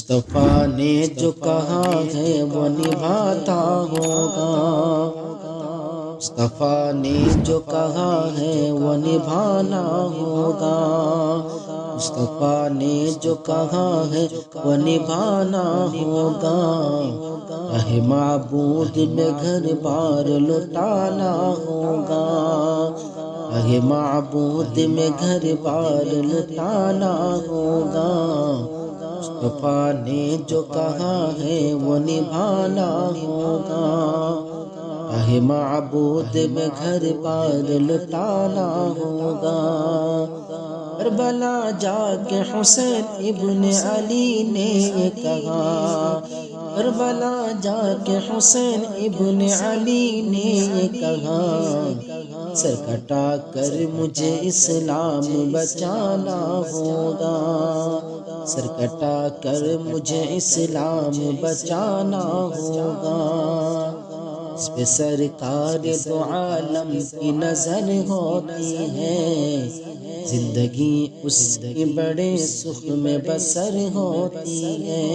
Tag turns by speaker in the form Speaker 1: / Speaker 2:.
Speaker 1: مصطفیٰ نے جو کہا ہے وہ نبھاتا ہوگا، مصطفیٰ نے جو کہا ہے وہ نبھانا ہوگا، مصطفیٰ نے جو کہا ہے وہ نبھانا ہوگا، اے معبود میں گھر بار لٹانا ہوگا، اے معبود میں گھر بار لٹانا ہوگا، مصطفیٰ نے جو کہا ہے وہ نبھانا ہوگا، اے معبود میں گھر بار لٹانا ہوگا۔ کربلا جا کے حسین ابن علی نے یہ کہا، کربلا جا کے حسین ابن علی نے یہ کہا، سر کٹا کر مجھے اسلام بچانا ہوگا، سر کٹا کر مجھے اسلام بچانا ہوگا، اس پہ سرکار دو عالم کی نظر ہوتی ہے، زندگی اس کی بڑے سکھ میں بسر ہوتی ہے،